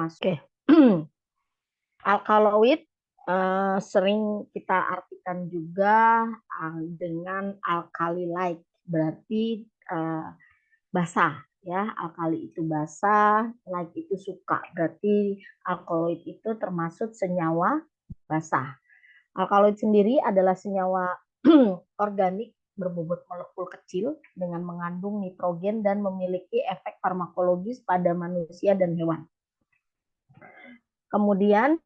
termasuk. Oke. Alkaloid sering kita artikan juga dengan alkali-like, berarti basah ya. Alkali itu basah, like itu suka, berarti alkaloid itu termasuk senyawa basah. Alkaloid sendiri adalah senyawa organik berbobot molekul kecil dengan mengandung nitrogen dan memiliki efek farmakologis pada manusia dan hewan. Kemudian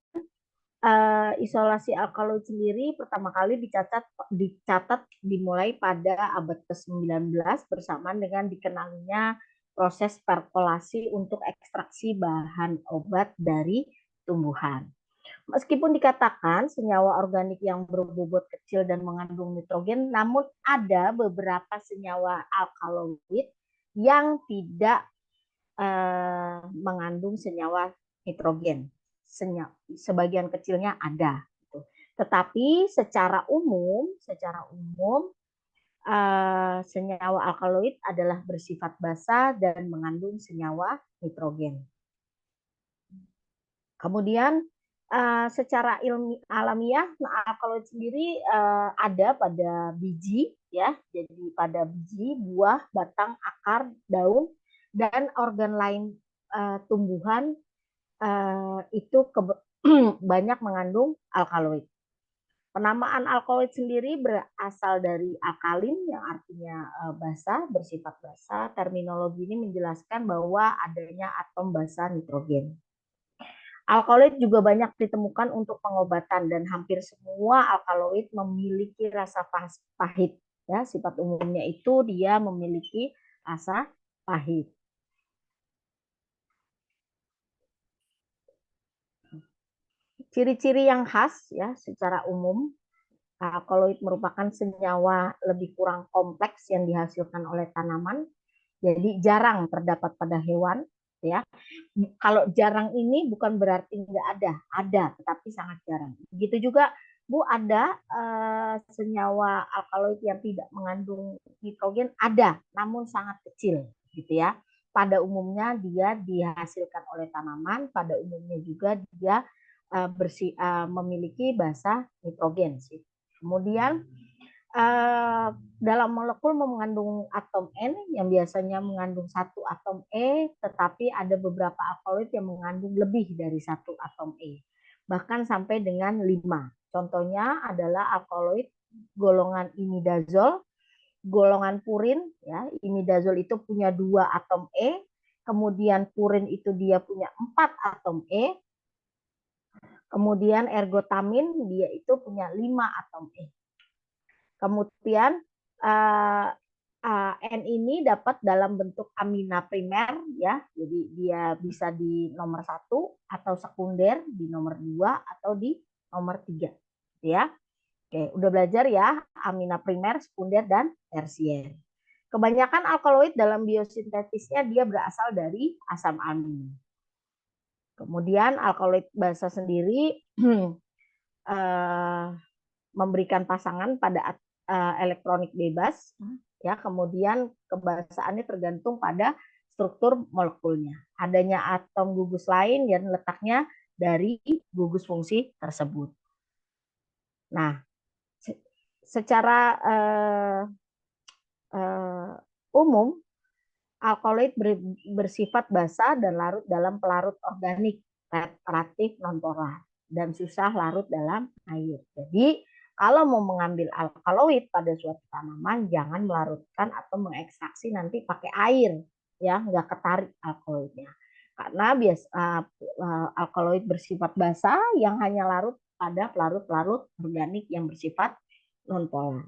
isolasi alkaloid sendiri pertama kali dicatat dimulai pada abad ke-19 bersamaan dengan dikenalinya proses perkolasi untuk ekstraksi bahan obat dari tumbuhan. Meskipun dikatakan senyawa organik yang berbobot kecil dan mengandung nitrogen, namun ada beberapa senyawa alkaloid yang tidak mengandung senyawa nitrogen. Sebagian kecilnya ada. Tetapi secara umum senyawa alkaloid adalah bersifat basah dan mengandung senyawa nitrogen. Kemudian secara alamiah alkaloid sendiri ada pada biji ya, jadi pada biji, buah, batang, akar, daun dan organ lain tumbuhan itu banyak mengandung alkaloid. Penamaan alkaloid sendiri berasal dari alkalin yang artinya basah, bersifat basah. Terminologi ini menjelaskan bahwa adanya atom basah nitrogen. Alkaloid juga banyak ditemukan untuk pengobatan dan hampir semua alkaloid memiliki rasa pahit. Ya, sifat umumnya itu dia memiliki rasa pahit. Ciri-ciri yang khas ya secara umum, alkaloid merupakan senyawa lebih kurang kompleks yang dihasilkan oleh tanaman. Jadi jarang terdapat pada hewan ya. Kalau jarang ini bukan berarti nggak ada tetapi sangat jarang. Begitu juga Bu, ada senyawa alkaloid yang tidak mengandung nitrogen, ada namun sangat kecil gitu ya. Pada umumnya dia dihasilkan oleh tanaman, pada umumnya juga dia memiliki basa nitrogen sih. Kemudian dalam molekul mengandung atom N yang biasanya mengandung satu atom E, tetapi ada beberapa alkaloid yang mengandung lebih dari satu atom E, bahkan sampai dengan 5. Contohnya adalah alkaloid golongan imidazol, golongan purin ya. Imidazol itu punya 2 atom E, kemudian purin itu dia punya 4 atom E, kemudian ergotamin dia itu punya 5 atom E. Kemudian N ini dapat dalam bentuk amina primer ya, jadi dia bisa di nomor 1 atau sekunder di nomor 2 atau di nomor 3 ya. Oke, udah belajar ya amina primer, sekunder dan tersier. Kebanyakan alkaloid dalam biosintetisnya dia berasal dari asam amin. Kemudian alkaloid basa sendiri memberikan pasangan pada elektronik bebas ya, kemudian kebasaannya tergantung pada struktur molekulnya. Adanya atom gugus lain yang letaknya dari gugus fungsi tersebut. Nah, secara umum alkaloid bersifat basa dan larut dalam pelarut organik, reaktif non-polar, dan susah larut dalam air. Jadi kalau mau mengambil alkaloid pada suatu tanaman, jangan melarutkan atau mengekstraksi nanti pakai air, ya nggak ketarik alkaloidnya. Karena alkaloid bersifat basa yang hanya larut pada pelarut-pelarut organik yang bersifat non-polar.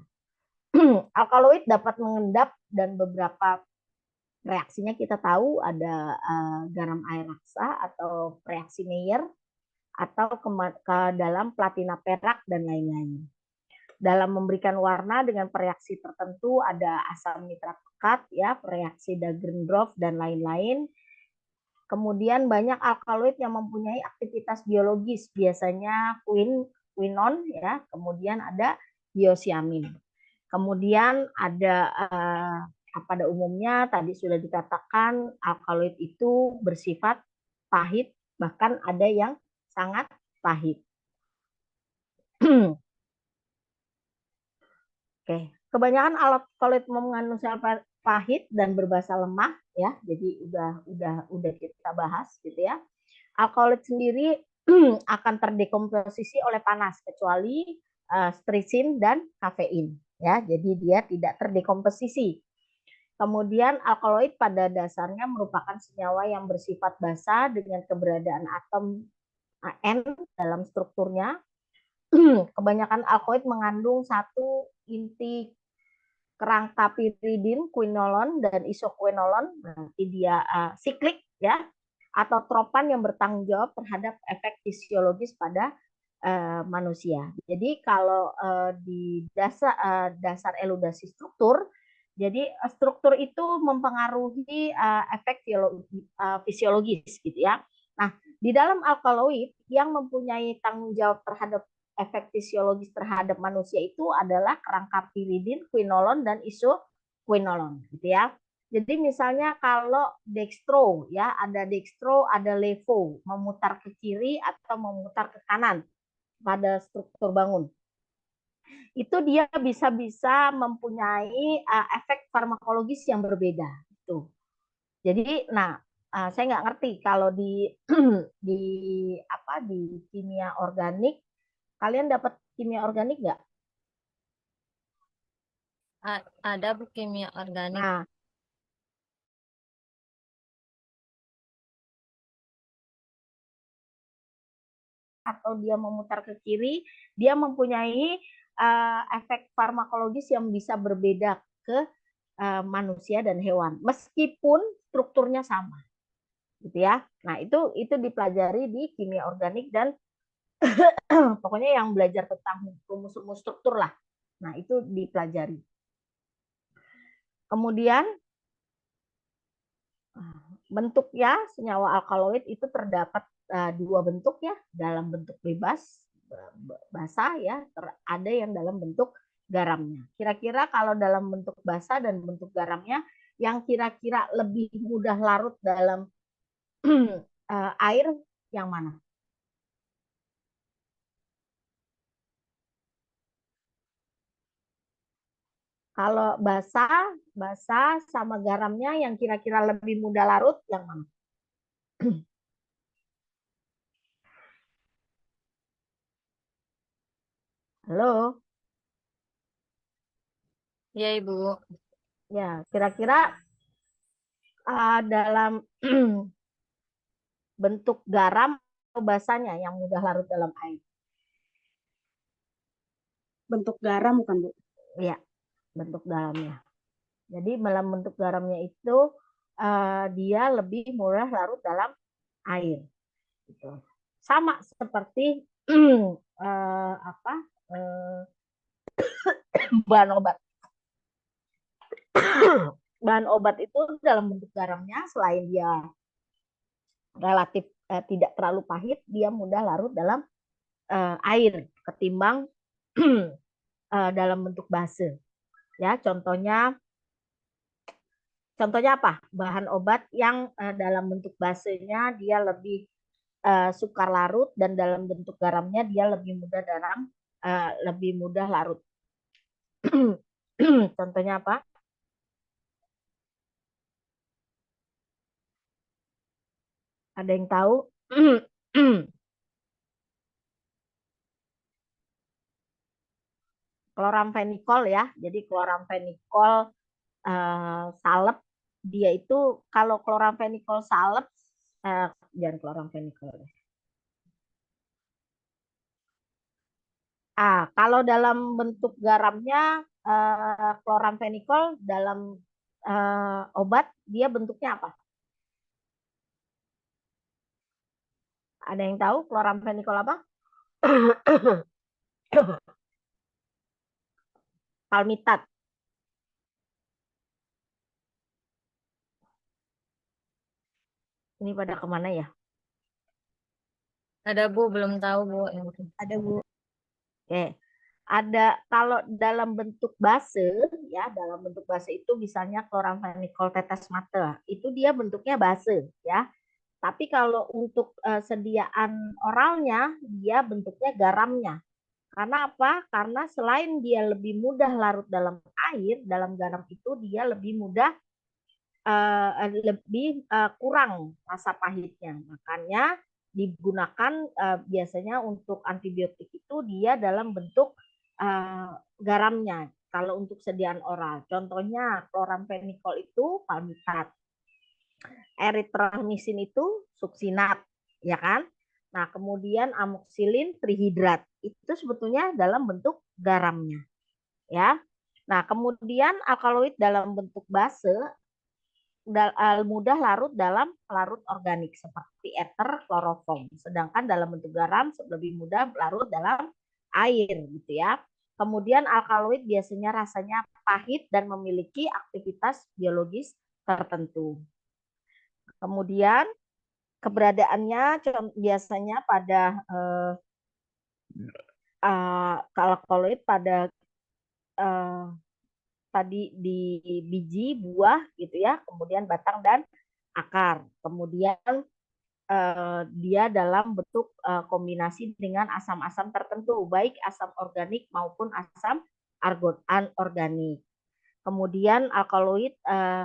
Alkaloid dapat mengendap dan beberapa reaksinya kita tahu ada garam air raksa atau reaksi Mayer atau ke dalam platina perak dan lain-lain. Dalam memberikan warna dengan reaksi tertentu ada asam nitrat pekat ya, reaksi Dahrendorf dan lain-lain. Kemudian banyak alkaloid yang mempunyai aktivitas biologis, biasanya quinon ya, kemudian ada diosiamin. Kemudian ada pada umumnya tadi sudah dikatakan alkaloid itu bersifat pahit bahkan ada yang sangat pahit. Oke, kebanyakan alkaloid mengandung sel pahit dan berbasa lemah ya. Jadi udah kita bahas gitu ya. Alkaloid sendiri akan terdekomposisi oleh panas kecuali strisin dan kafein ya. Jadi dia tidak terdekomposisi. Kemudian alkaloid pada dasarnya merupakan senyawa yang bersifat basa dengan keberadaan atom N dalam strukturnya. Kebanyakan alkaloid mengandung satu inti kerangka piridin, quinolon, dan isoquinolon. Nanti dia siklik ya, atau tropan yang bertanggung jawab terhadap efek fisiologis pada manusia. Jadi kalau di dasar eludasi struktur, jadi struktur itu mempengaruhi efek fisiologis gitu ya. Nah, di dalam alkaloid yang mempunyai tanggung jawab terhadap efek fisiologis terhadap manusia itu adalah kerangka piridin, quinolon, dan isoquinolon gitu ya. Jadi misalnya kalau dextro ya, ada dextro, ada levo, memutar ke kiri atau memutar ke kanan pada struktur bangun. Itu dia bisa mempunyai efek farmakologis yang berbeda gitu. Jadi saya nggak ngerti kalau di di kimia organik. Kalian dapat kimia organik nggak? Ada Bu kimia organik. Nah, atau dia memutar ke kiri, dia mempunyai efek farmakologis yang bisa berbeda ke manusia dan hewan, meskipun strukturnya sama, gitu ya. Nah, itu dipelajari di kimia organik dan pokoknya yang belajar tentang rumus-rumus struktur lah. Nah, itu dipelajari. Kemudian bentuk ya senyawa alkaloid itu terdapat dua bentuk ya, dalam bentuk bebas basah ya, ada yang dalam bentuk garamnya. Kira-kira kalau dalam bentuk basah dan bentuk garamnya yang kira-kira lebih mudah larut dalam air yang mana? Kalau basah sama garamnya yang kira-kira lebih mudah larut yang mana? Halo? Ya Ibu. Ya, kira-kira dalam bentuk garam atau basahnya yang mudah larut dalam air? Bentuk garam kan Bu? Ya, bentuk dalamnya. Jadi dalam bentuk garamnya itu dia lebih mudah larut dalam air. Gitu. Sama seperti apa bahan obat. Bahan obat itu dalam bentuk garamnya selain dia relatif tidak terlalu pahit, dia mudah larut dalam air ketimbang dalam bentuk base. Ya, contohnya apa? Bahan obat yang dalam bentuk basenya dia lebih sukar larut dan dalam bentuk garamnya dia lebih mudah larut. Contohnya apa? Ada yang tahu? Kloramfenikol ya. Jadi kloramfenikol salep dia itu kalau kloramfenikol salep jangan kloramfenikol. Kalau dalam bentuk garamnya kloramfenikol dalam obat dia bentuknya apa? Ada yang tahu kloramfenikol apa? Palmitat. Ini pada kemana ya? Ada Bu, belum tahu Bu. Ada Bu. Oke. Ada kalau dalam bentuk base ya, dalam bentuk base itu misalnya kloramfenikol tetes mate. Itu dia bentuknya base ya. Tapi kalau untuk sediaan oralnya, dia bentuknya garamnya. Karena apa? Karena selain dia lebih mudah larut dalam air, dalam garam itu dia lebih mudah lebih kurang rasa pahitnya. Makanya digunakan biasanya untuk antibiotik itu dia dalam bentuk garamnya. Kalau untuk sediaan oral, contohnya chloramphenicol itu palmitat, erythromycin itu suksinat, ya kan? Nah, kemudian amoxicillin trihidrat itu sebetulnya dalam bentuk garamnya, ya. Nah, kemudian alkaloid dalam bentuk base mudah larut dalam larut organik seperti ether, kloroform. Sedangkan dalam bentuk garam lebih mudah larut dalam air, gitu ya. Kemudian alkaloid biasanya rasanya pahit dan memiliki aktivitas biologis tertentu. Kemudian keberadaannya biasanya pada alkaloid pada tadi di biji, buah gitu ya, kemudian batang dan akar. Kemudian dia dalam bentuk kombinasi dengan asam-asam tertentu, baik asam organik maupun asam anorganik. Kemudian alkaloid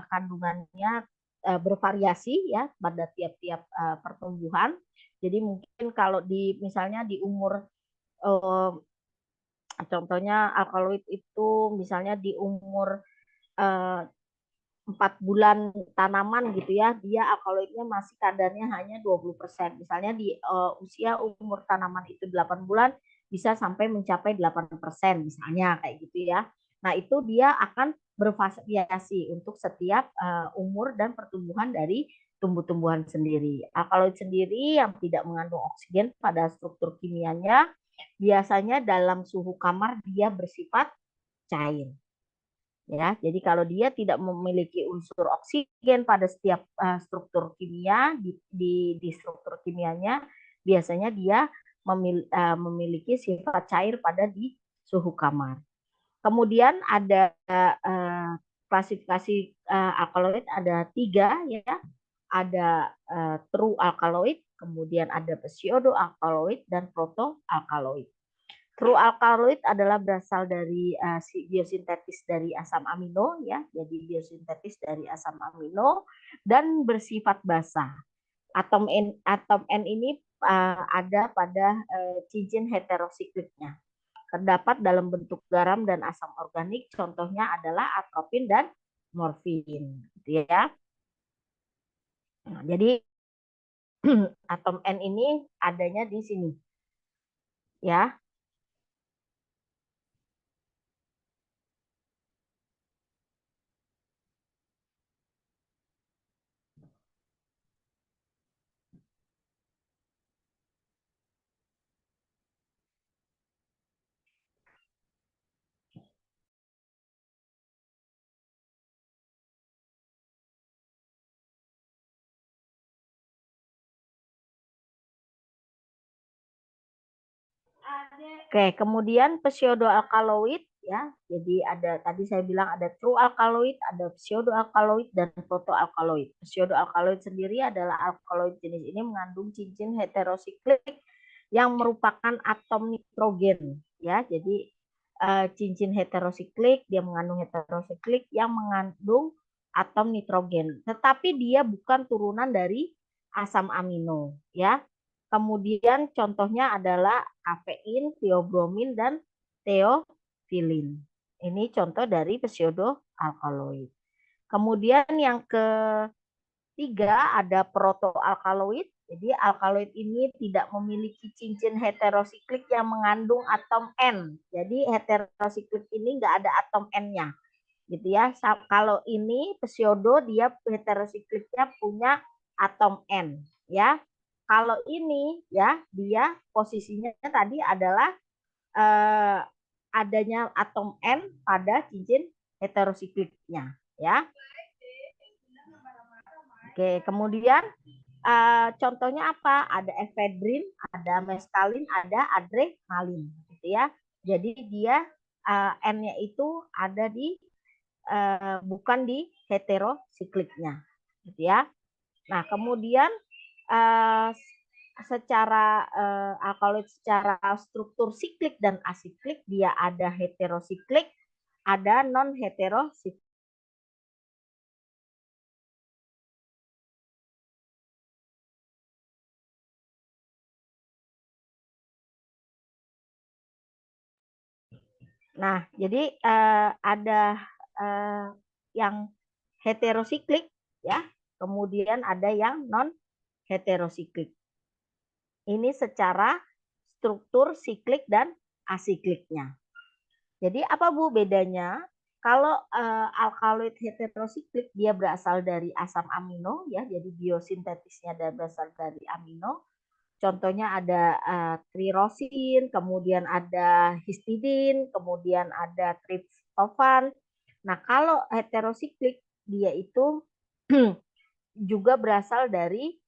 kandungannya bervariasi ya pada tiap-tiap pertumbuhan. Jadi mungkin kalau misalnya di umur contohnya alkaloid itu misalnya di umur 4 bulan tanaman gitu ya, dia alkaloidnya masih kadarnya hanya 20%. Misalnya di usia umur tanaman itu 8 bulan bisa sampai mencapai 8% misalnya kayak gitu ya. Nah, itu dia akan bervariasi untuk setiap umur dan pertumbuhan dari tumbuh-tumbuhan sendiri. Alkaloid sendiri yang tidak mengandung oksigen pada struktur kimianya biasanya dalam suhu kamar dia bersifat cair. Ya, jadi kalau dia tidak memiliki unsur oksigen pada setiap struktur kimia di struktur kimianya, biasanya dia memiliki sifat cair pada di suhu kamar. Kemudian ada klasifikasi alkaloid ada 3 ya, ada true alkaloid, kemudian ada pseudo alkaloid dan proto alkaloid. True alkaloid adalah berasal dari biosintetis dari asam amino ya, jadi biosintetis dari asam amino dan bersifat basa. Atom N ini ada pada cincin heterosikliknya. Terdapat dalam bentuk garam dan asam organik, contohnya adalah atropin dan morfin, gitu ya. Nah, jadi atom N ini adanya di sini, ya. Oke, kemudian pseudoalkaloid ya. Jadi ada tadi saya bilang ada true alkaloid, ada pseudoalkaloid dan protoalkaloid. Pseudoalkaloid sendiri adalah alkaloid jenis ini mengandung cincin heterosiklik yang merupakan atom nitrogen ya. Jadi cincin heterosiklik dia mengandung heterosiklik yang mengandung atom nitrogen. Tetapi dia bukan turunan dari asam amino ya. Kemudian contohnya adalah kafein, theobromin, dan theophylline. Ini contoh dari pseudoalkaloid. Kemudian yang ketiga ada protoalkaloid. Jadi alkaloid ini tidak memiliki cincin heterosiklik yang mengandung atom N. Jadi heterosiklik ini nggak ada atom N-nya. Gitu ya. Kalau ini pseudo dia heterosikliknya punya atom N. Ya. Kalau ini ya dia posisinya tadi adalah adanya atom N pada cincin heterosikliknya ya. Oke, kemudian contohnya apa? Ada efedrin, ada meskalin, ada adrenalin gitu ya. Jadi dia N-nya itu ada di bukan di heterosikliknya gitu ya. Nah, kemudian eh, secara alkaloid secara struktur siklik dan asiklik dia ada heterosiklik, ada non heterosiklik. Nah, jadi ada yang heterosiklik ya, kemudian ada yang non heterosiklik. Ini secara struktur siklik dan asikliknya. Jadi apa Bu bedanya? Kalau alkaloid heterosiklik dia berasal dari asam amino ya, jadi biosintetisnya berasal dari amino. Contohnya ada trirosin, kemudian ada histidin, kemudian ada triptofan. Nah, kalau heterosiklik dia itu juga berasal dari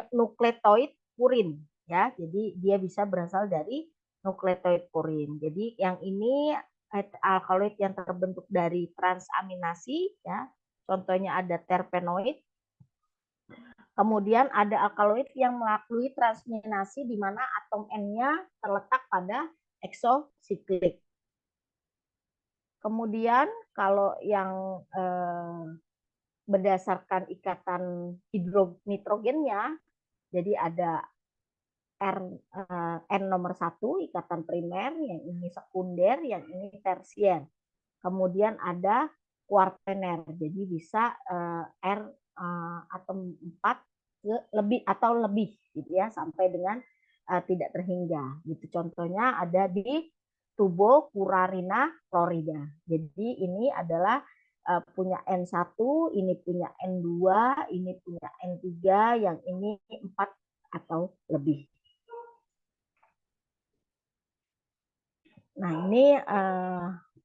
nukletoid purin ya. Jadi dia bisa berasal dari nukletoid purin. Jadi yang ini alkaloid yang terbentuk dari transaminasi ya. Contohnya ada terpenoid. Kemudian ada alkaloid yang melalui transminasi di mana atom N-nya terletak pada eksosiklik. Kemudian kalau yang berdasarkan ikatan hidronitrogennya, jadi ada N nomor 1 ikatan primer, yang ini sekunder, yang ini tersier. Kemudian ada kuartener, jadi bisa R atom 4 lebih atau lebih gitu ya, sampai dengan tidak terhingga. Gitu contohnya ada di tubocurarina chlorida. Jadi ini adalah punya N1, ini punya N2, ini punya N3, yang ini 4 atau lebih. Nah, ini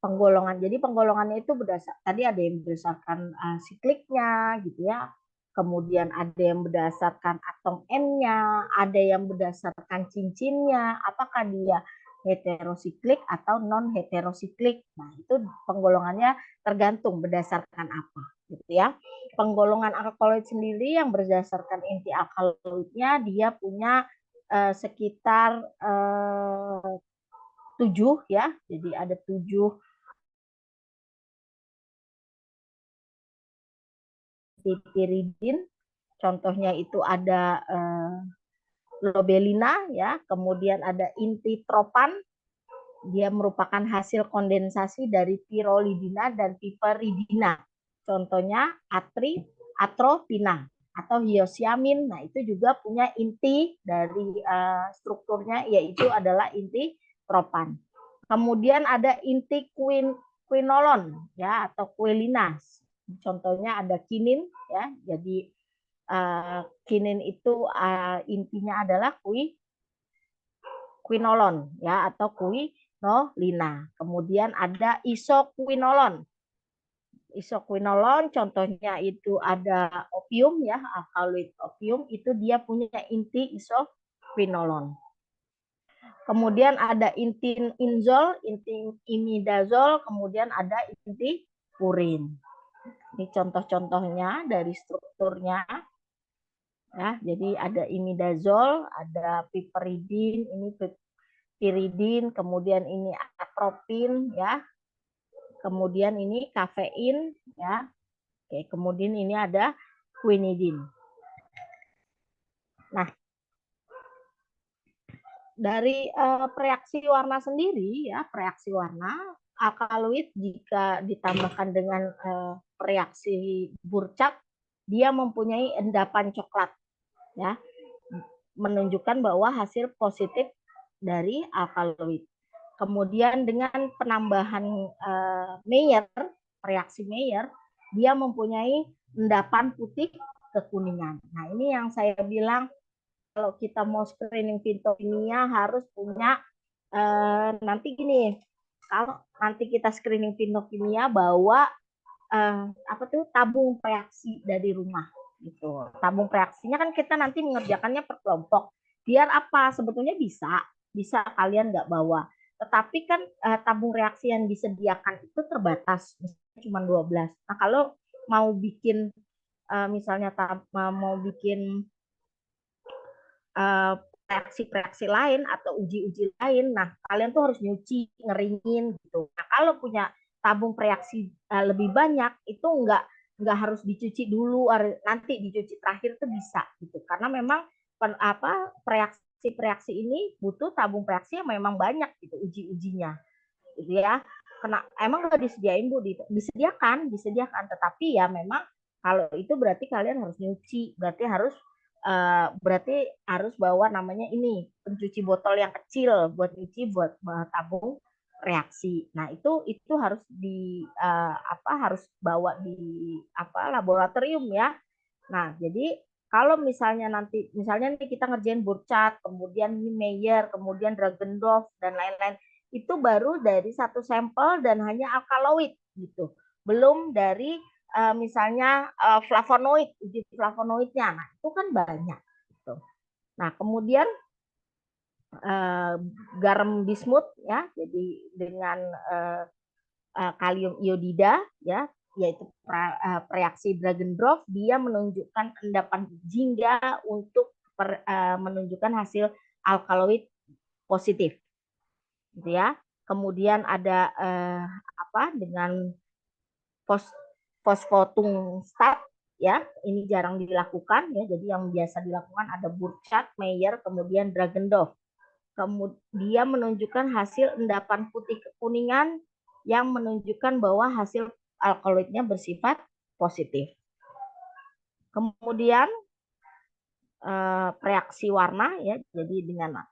penggolongan. Jadi penggolongannya itu tadi ada yang berdasarkan sikliknya gitu ya. Kemudian ada yang berdasarkan atom N-nya, ada yang berdasarkan cincinnya, apakah dia heterosiklik atau non heterosiklik. Nah, itu penggolongannya tergantung berdasarkan apa gitu ya. Penggolongan alkaloid sendiri yang berdasarkan inti alkaloidnya dia punya sekitar 7 ya. Jadi ada 7 piridin. Contohnya itu ada lobelina ya, kemudian ada inti tropan. Dia merupakan hasil kondensasi dari pirolidina dan piperidina. Contohnya atropina atau hiosiamin. Nah, itu juga punya inti dari strukturnya yaitu adalah inti tropan. Kemudian ada inti quinolon ya atau quelinas. Contohnya ada kinin ya. Jadi kinin itu intinya adalah quinolon ya atau quinolina. Kemudian ada isoquinolon. Isoquinolon contohnya itu ada opium ya, alkaloid opium itu dia punya inti isoquinolon. Kemudian ada inti inzol, inti imidazol, kemudian ada inti purin. Ini contoh-contohnya dari strukturnya. Ya, jadi ada imidazol, ada piperidin, ini piridin, kemudian ini atropin ya. Kemudian ini kafein ya. Oke, kemudian ini ada quinidin. Nah, dari reaksi warna sendiri ya, reaksi warna alkaloid jika ditambahkan dengan reaksi Burchak dia mempunyai endapan coklat ya, menunjukkan bahwa hasil positif dari alkaloid. Kemudian dengan penambahan Mayer, reaksi Mayer, dia mempunyai endapan putih kekuningan. Nah, ini yang saya bilang kalau kita mau screening fitokimia harus punya nanti gini, kalau nanti kita screening fitokimia bawa apa tuh tabung reaksi dari rumah gitu. Tabung reaksinya kan kita nanti mengerjakannya per kelompok. Biar apa? Sebetulnya bisa kalian nggak bawa. Tetapi kan tabung reaksi yang disediakan itu terbatas, misalnya cuma 12. Nah, kalau mau bikin misalnya mau bikin reaksi-reaksi lain atau uji-uji lain, nah kalian tuh harus nyuci, ngeringin gitu. Nah kalau punya tabung reaksi lebih banyak, itu nggak harus dicuci dulu, nanti dicuci terakhir tuh bisa gitu. Karena memang reaksi-reaksi ini butuh tabung reaksi yang memang banyak gitu uji-ujinya, gitu ya. Karena emang nggak disediain Bu, disediakan, tetapi ya memang kalau itu berarti kalian harus nyuci, berarti harus bawa namanya ini pencuci botol yang kecil buat nyuci buat tabung reaksi. Nah itu harus harus bawa di laboratorium ya. Nah jadi kalau misalnya nih kita ngerjain Burchard, kemudian Meyer, kemudian Dragendorf dan lain-lain, itu baru dari satu sampel dan hanya alkaloid gitu, belum dari misalnya flavonoid, uji flavonoidnya. Nah itu kan banyak gitu. Nah kemudian garam bismut ya, jadi dengan kalium iodida ya, yaitu reaksi Dragendorf, dia menunjukkan endapan jingga untuk menunjukkan hasil alkaloid positif gitu ya. Kemudian ada dengan fosfotungstat ya, ini jarang dilakukan ya. Jadi yang biasa dilakukan ada Burchard, Meyer, kemudian Dragendorf. Kemudian menunjukkan hasil endapan putih kekuningan yang menunjukkan bahwa hasil alkaloidnya bersifat positif. Kemudian reaksi warna ya, jadi dengan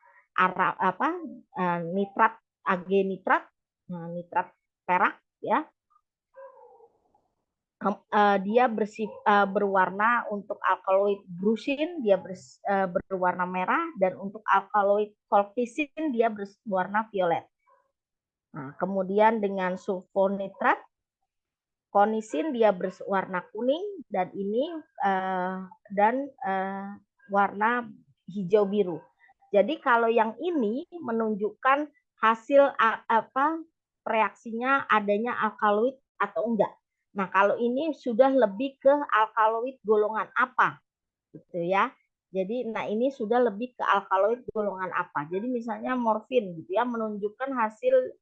nitrat, Ag nitrat, nitrat perak ya, dia berwarna untuk alkaloid brusin dia berwarna merah, dan untuk alkaloid kolkisin dia berwarna violet. Nah, kemudian dengan sulfonitrat konisin dia berwarna kuning, dan ini warna hijau biru. Jadi kalau yang ini menunjukkan hasil reaksinya adanya alkaloid atau enggak. Nah, kalau ini sudah lebih ke alkaloid golongan apa, gitu ya. Jadi, nah ini sudah lebih ke alkaloid golongan apa. Jadi misalnya morfin, gitu ya, menunjukkan hasil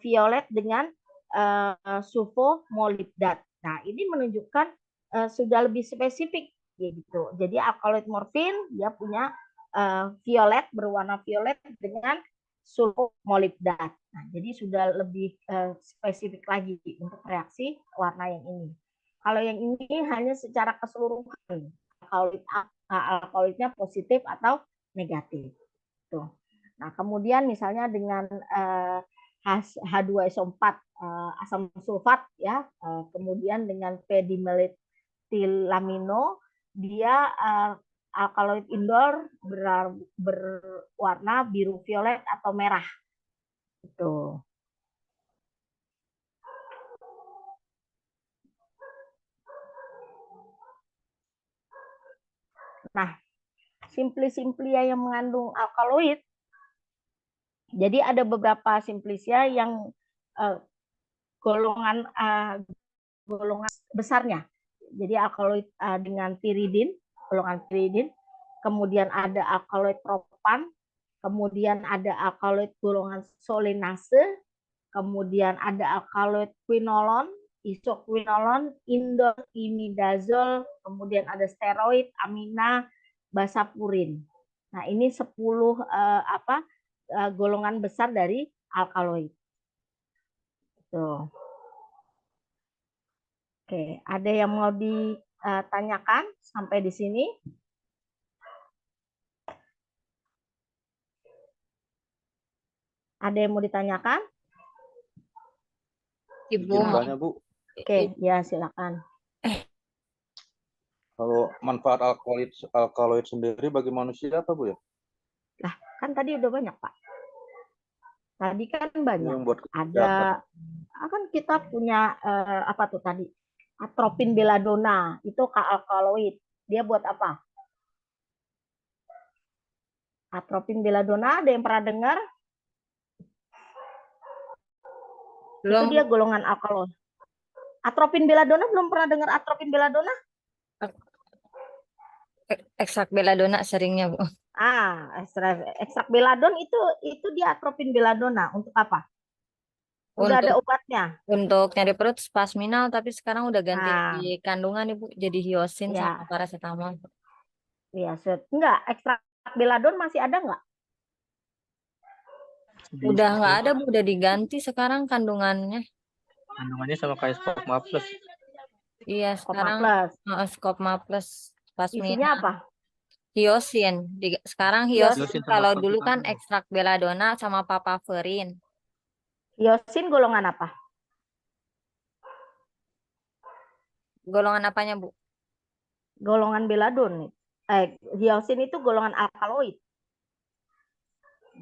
violet dengan sulfomolibdat. Nah, ini menunjukkan sudah lebih spesifik, gitu. Jadi alkaloid morfin dia punya violet, berwarna violet dengan sulfomolibdat. Nah, jadi sudah lebih spesifik lagi untuk reaksi warna yang ini. Kalau yang ini hanya secara keseluruhan alkaloidnya positif atau negatif. Tuh. Nah, kemudian misalnya dengan H2SO4 asam sulfat ya, kemudian dengan p-dimetilamino dia alkaloid indol berwarna biru violet atau merah. Itu. Nah, simplisia yang mengandung alkaloid, jadi ada beberapa simplisia yang golongan besarnya. Jadi alkaloid dengan piridin, golongan piridin, kemudian ada alkaloid propan, kemudian ada alkaloid golongan solenase, kemudian ada alkaloid quinolon, isoquinolon, indol, imidazol, kemudian ada steroid, amina, basapurin. Nah, ini 10 golongan besar dari alkaloid. Tuh. Oke, ada yang mau ditanyakan sampai di sini? Ada yang mau ditanyakan? Ibu. Tanya, Bu. Oke, ya silakan. Kalau manfaat alkaloid sendiri bagi manusia apa, Bu ya? Lah, kan tadi udah banyak, Pak. Tadi kan banyak. Yang buat ada kan kita punya apa tuh tadi? Atropin belladonna, itu alkaloid. Dia buat apa? Atropin belladonna ada yang pernah dengar? Belum. Itu dia golongan alkaloid. Atropin belladonna belum pernah dengar atropin belladonna? Ekstrak belladonna seringnya, Bu. Ekstrak beladon itu dia atropin belladonna untuk apa? Udah ada Untuk obatnya. nyari perut spasminal, tapi sekarang udah ganti Nah, di kandungan, Ibu. Jadi hiosin sama ya, paracetamol. ya, enggak, ekstrak beladon masih ada nggak? Udah nggak ada, Bu. Udah diganti sekarang kandungannya. Kandungannya sama kayak Skopma Plus. Iya, Kopma sekarang Plus. Skopma Plus Isinya spasminal. apa? Hiosin. Sekarang Hios, hiosin Hiosin sama kalau dulu kan kortikamin. ekstrak belladonna sama papaverin. hiosin golongan apa? Golongan apanya, Bu? Golongan beladon. Hiosin itu golongan alkaloid.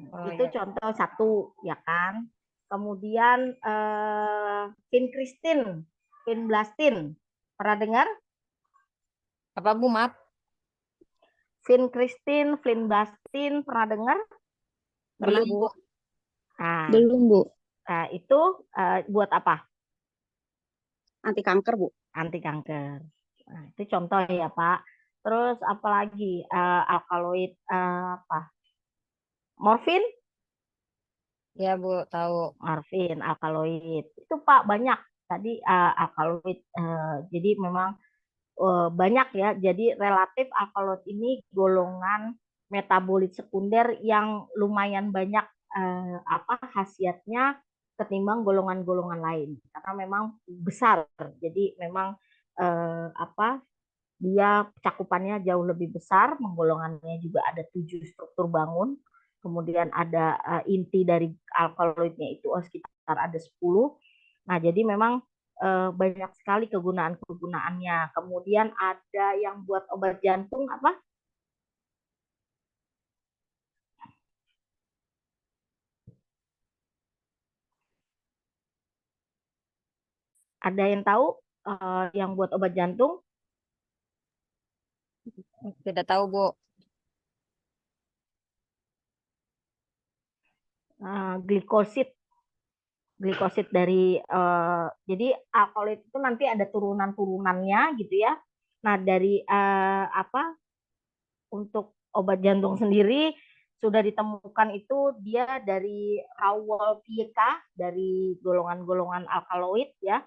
Oh Itu iya. contoh satu, ya kan? Kemudian vincristin, vinblastin. Pernah dengar? Apa, Bu? Maaf. Vincristin, vinblastin, pernah dengar? Belum, Bu. Nah, Belum, Bu. itu buat apa? Anti kanker, Bu. Anti kanker. Nah, itu contoh ya, Pak. Terus apalagi alkaloid apa? Morfin, Ya, Bu, tahu. morfin, alkaloid. Itu Pak banyak. Tadi alkaloid. Jadi memang banyak ya. Jadi relatif alkaloid ini golongan metabolit sekunder yang lumayan banyak khasiatnya ketimbang golongan-golongan lain karena memang besar. Jadi memang dia cakupannya jauh lebih besar, menggolongannya juga ada 7 struktur bangun. Kemudian ada inti dari alkaloidnya itu sekitar ada 10. Nah, jadi memang banyak sekali kegunaan-kegunaannya. Kemudian ada yang buat obat jantung apa? Ada yang tahu yang buat obat jantung? Tidak tahu, Bu. Glikosid. Glikosid dari jadi alkaloid itu nanti ada turunan-turunannya gitu ya. Nah, dari untuk obat jantung sendiri sudah ditemukan itu dia dari Rauwolfia dari golongan-golongan alkaloid ya.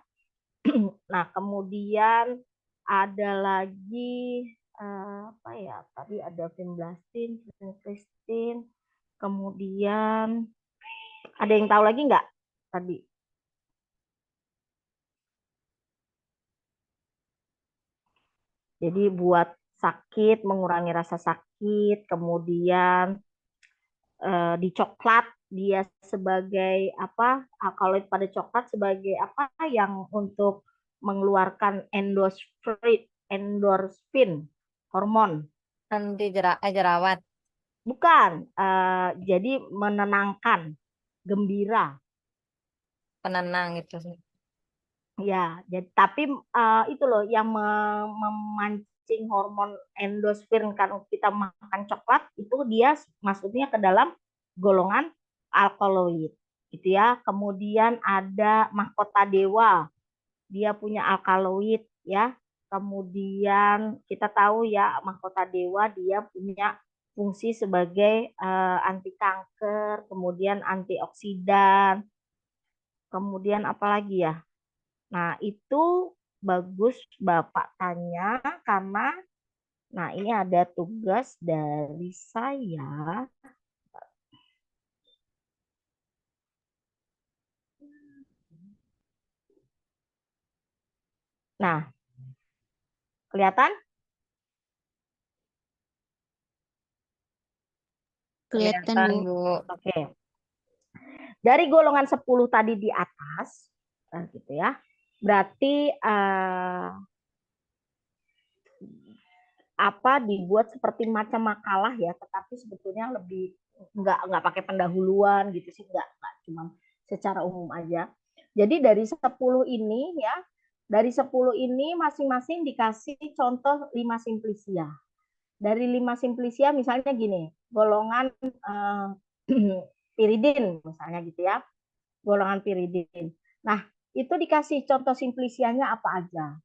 Nah, kemudian ada lagi apa ya? Tadi ada vinblastin, vincristin, kemudian ada yang tahu lagi nggak tadi? Jadi buat sakit, mengurangi rasa sakit, kemudian di coklat dia sebagai apa? Alkaloid pada coklat sebagai apa yang untuk mengeluarkan endorfin hormon. Anti jerawat. Bukan, jadi menenangkan, gembira. Penenang itu sih. Ya, jadi tapi itu loh yang memancing hormon endorfin kan kita makan coklat itu dia masuknya ke dalam golongan alkaloid gitu ya. Kemudian ada mahkota dewa. Dia punya alkaloid ya. Kemudian kita tahu ya mahkota dewa dia punya fungsi sebagai anti kanker, kemudian antioksidan. Kemudian apalagi ya? Nah, itu bagus Bapak tanya karena nah ini ada tugas dari saya. Nah, kelihatan? Kelihatan, Kelihatan, Bu. Bu. Oke. Dari golongan 10 tadi di atas gitu ya. Berarti apa dibuat seperti macam makalah ya, tetapi sebetulnya lebih nggak pakai pendahuluan gitu sih, nggak cuma secara umum aja. Jadi dari 10 ini ya, dari 10 ini masing-masing dikasih contoh 5 simplisia. Dari 5 simplisia misalnya gini, golongan piridin misalnya gitu ya, golongan piridin. Nah, itu dikasih contoh simplisianya apa aja.